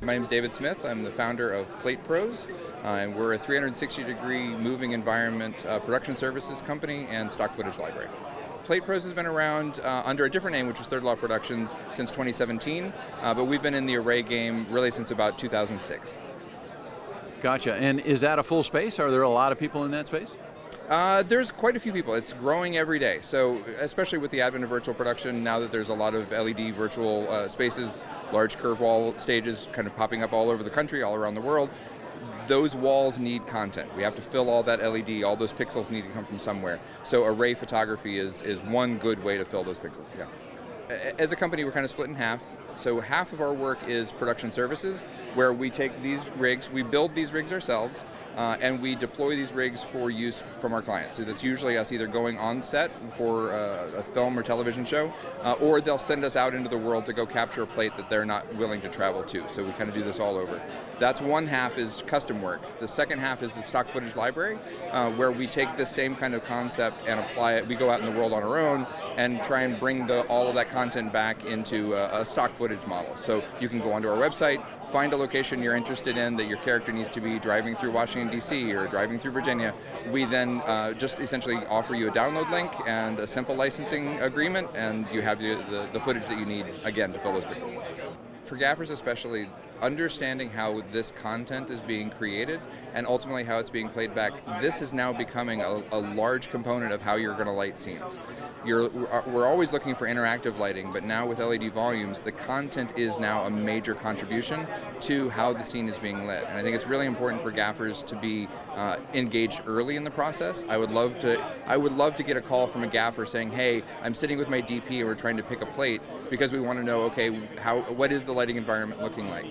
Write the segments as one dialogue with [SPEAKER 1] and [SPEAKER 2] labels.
[SPEAKER 1] My name is David Smith. I'm the founder of Plate Pros, and we're a 360-degree moving environment production services company and stock footage library. Plate Pros has been around under a different name, which was Third Law Productions, since 2017, but we've been in the array game really since about 2006.
[SPEAKER 2] Gotcha. And is that a full space? Are there a lot of people in that space?
[SPEAKER 1] There's quite a few people. It's growing every day. So especially with the advent of virtual production, now that there's a lot of LED virtual spaces, large curve wall stages kind of popping up all over the country, all around the world, those walls need content. We have to fill all that LED, all those pixels need to come from somewhere. So array photography is one good way to fill those pixels, yeah. As a company, we're kind of split in half. So half of our work is production services, where we take these rigs, we build these rigs ourselves, and we deploy these rigs for use from our clients. So that's usually us either going on set for a film or television show, or they'll send us out into the world to go capture a plate that they're not willing to travel to. So we kind of do this all over. That's one half is custom work. The second half is the stock footage library, where we take this same kind of concept and apply it. We go out in the world on our own and try and bring all of that content back into a stock footage model. So you can go onto our website, find a location you're interested in that your character needs to be driving through Washington, D.C. or driving through Virginia. We then just essentially offer you a download link and a simple licensing agreement, and you have the footage that you need, again, to fill those pixels. For gaffers especially, understanding how this content is being created and ultimately how it's being played back, this is now becoming a large component of how you're going to light scenes. We're always looking for interactive lighting, but now with LED volumes, the content is now a major contribution to how the scene is being lit. And I think it's really important for gaffers to be engaged early in the process. I would love to get a call from a gaffer saying, hey, I'm sitting with my DP and we're trying to pick a plate because we want to know, okay, what is the lighting environment looking like?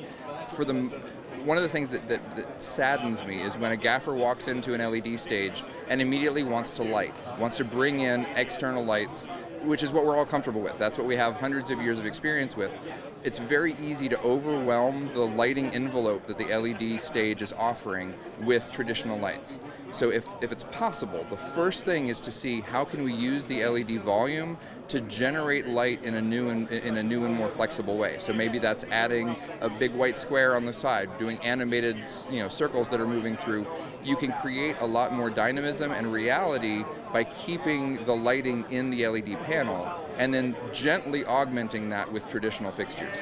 [SPEAKER 1] One of the things that saddens me is when a gaffer walks into an LED stage and immediately wants to bring in external lights, which is what we're all comfortable with. That's what we have hundreds of years of experience with. It's very easy to overwhelm the lighting envelope that the LED stage is offering with traditional lights. So if it's possible, the first thing is to see how can we use the LED volume to generate light in a new and more flexible way. So maybe that's adding a big white square on the side, doing animated circles that are moving through. You can create a lot more dynamism and reality by keeping the lighting in the LED panel and then gently augmenting that with traditional fixtures.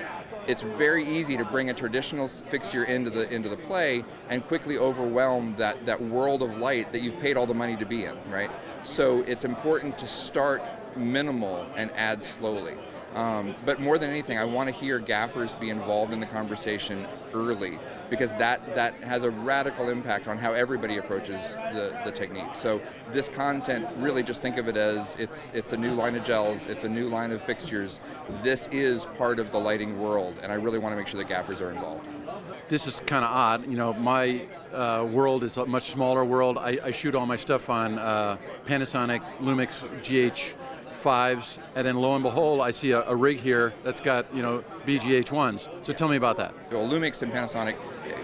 [SPEAKER 1] It's very easy to bring a traditional fixture into the play and quickly overwhelm that world of light that you've paid all the money to be in, right? So it's important to start minimal and add slowly. But more than anything, I want to hear gaffers be involved in the conversation early, because that has a radical impact on how everybody approaches the technique. So this content, really just think of it as it's a new line of gels, it's a new line of fixtures. This is part of the lighting world, and I really want to make sure that gaffers are involved.
[SPEAKER 2] This is kind of odd. My world is a much smaller world. I shoot all my stuff on Panasonic, Lumix, GH5s, and then lo and behold, I see a rig here that's got BGH1s. So tell me about that.
[SPEAKER 1] Well, Lumix and Panasonic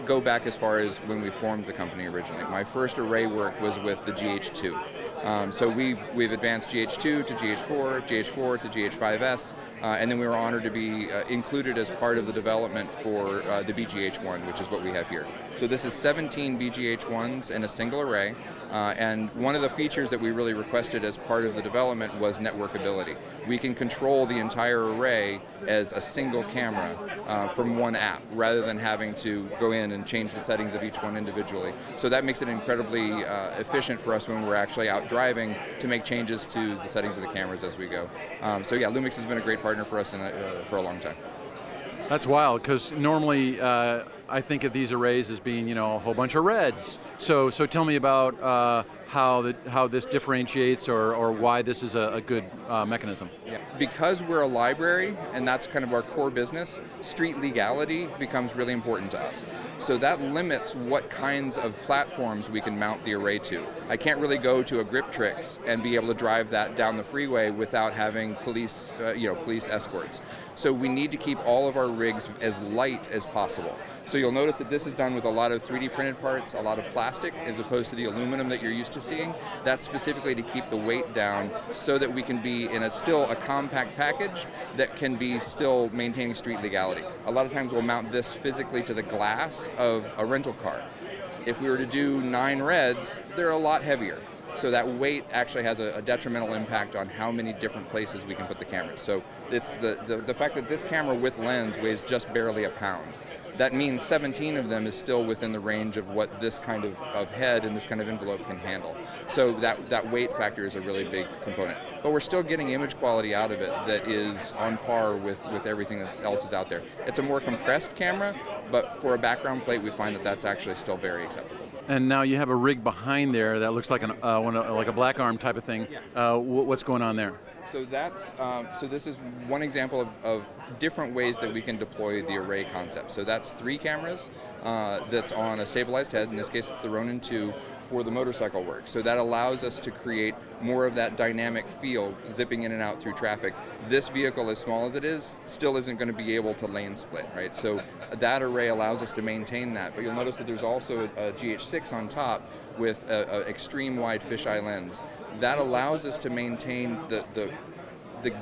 [SPEAKER 1] go back as far as when we formed the company originally. My first array work was with the GH2. So we've advanced GH2 to GH4, GH4 to GH5S, and then we were honored to be included as part of the development for the BGH1, which is what we have here. So this is 17 BGH1s in a single array, and one of the features that we really requested as part of the development was networkability. We can control the entire array as a single camera from one app, rather than having to go in and change the settings of each one individually. So that makes it incredibly efficient for us when we're actually out driving to make changes to the settings of the cameras as we go. So yeah, Lumix has been a great partner for us for a long time.
[SPEAKER 2] That's wild, because normally I think of these arrays as being, a whole bunch of reds. So tell me about how this differentiates or why this is a good mechanism.
[SPEAKER 1] Yeah. Because we're a library, and that's kind of our core business, street legality becomes really important to us. So that limits what kinds of platforms we can mount the array to. I can't really go to a Grip Tricks and be able to drive that down the freeway without having police escorts. So we need to keep all of our rigs as light as possible. So you'll notice that this is done with a lot of 3D printed parts, a lot of plastic, as opposed to the aluminum that you're used to seeing. That's specifically to keep the weight down so that we can be in still a compact package that can be still maintaining street legality. A lot of times we'll mount this physically to the glass of a rental car. If we were to do 9 reds, they're a lot heavier. So that weight actually has a detrimental impact on how many different places we can put the cameras. So it's the fact that this camera with lens weighs just barely a pound. That means 17 of them is still within the range of what this kind of head and this kind of envelope can handle. So that weight factor is a really big component. But we're still getting image quality out of it that is on par with everything else is out there. It's a more compressed camera, but for a background plate, we find that that's actually still very acceptable.
[SPEAKER 2] And now you have a rig behind there that looks like like a black arm type of thing. What's going on there?
[SPEAKER 1] So this is one example of different ways that we can deploy the array concept. So that's 3 cameras that's on a stabilized head. In this case, it's the Ronin 2 for the motorcycle work. So that allows us to create more of that dynamic feel, zipping in and out through traffic. This vehicle, as small as it is, still isn't going to be able to lane split, right? So that array allows us to maintain that. But you'll notice that there's also a GH6 on top with an extreme wide fisheye lens. That allows us to maintain the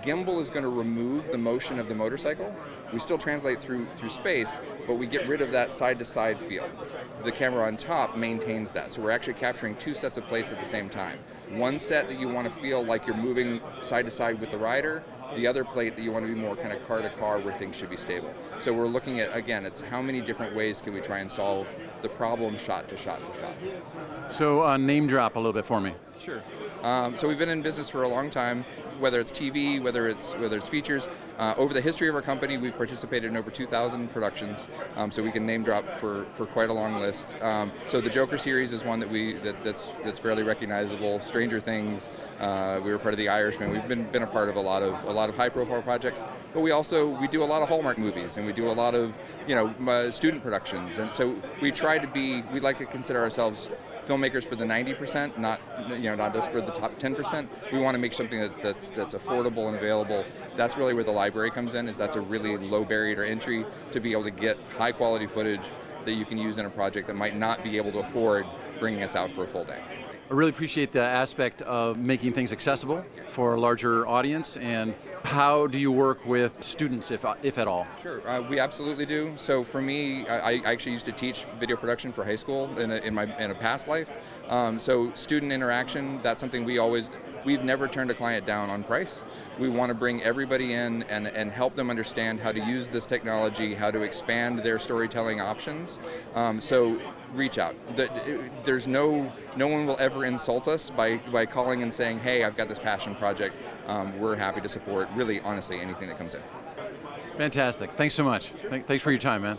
[SPEAKER 1] gimbal is going to remove the motion of the motorcycle. We still translate through space, but we get rid of that side-to-side feel. The camera on top maintains that, so we're actually capturing 2 sets of plates at the same time. One set that you want to feel like you're moving side-to-side with the rider, the other plate that you want to be more kind of car-to-car where things should be stable. So we're looking at, again, it's how many different ways can we try and solve the problem shot to shot to shot.
[SPEAKER 2] So name drop a little bit for me.
[SPEAKER 1] Sure. So we've been in business for a long time, whether it's TV, whether it's features. Over the history of our company, we've participated in over 2,000 productions, so we can name drop for quite a long list. So the Joker series is one that's fairly recognizable. Stranger Things, we were part of The Irishman. We've been a part of a lot of high-profile projects, but we do a lot of Hallmark movies, and we do a lot of student productions, and so we like to consider ourselves filmmakers for the 90%, not just for the top 10%. We want to make something that's affordable and available. That's really where the library comes in. That's a really low barrier to entry to be able to get high quality footage that you can use in a project that might not be able to afford bringing us out for a full day.
[SPEAKER 2] I really appreciate the aspect of making things accessible for a larger audience. And how do you work with students, if at all?
[SPEAKER 1] Sure, we absolutely do. So for me, I actually used to teach video production for high school in a past life. So student interaction, that's something we've never turned a client down on price. We want to bring everybody in and help them understand how to use this technology, how to expand their storytelling options. So reach out. There's no one will ever insult us by calling and saying, hey, I've got this passion project. We're happy to support really, honestly, anything that comes in.
[SPEAKER 2] Fantastic. Thanks so much. Thanks for your time, man.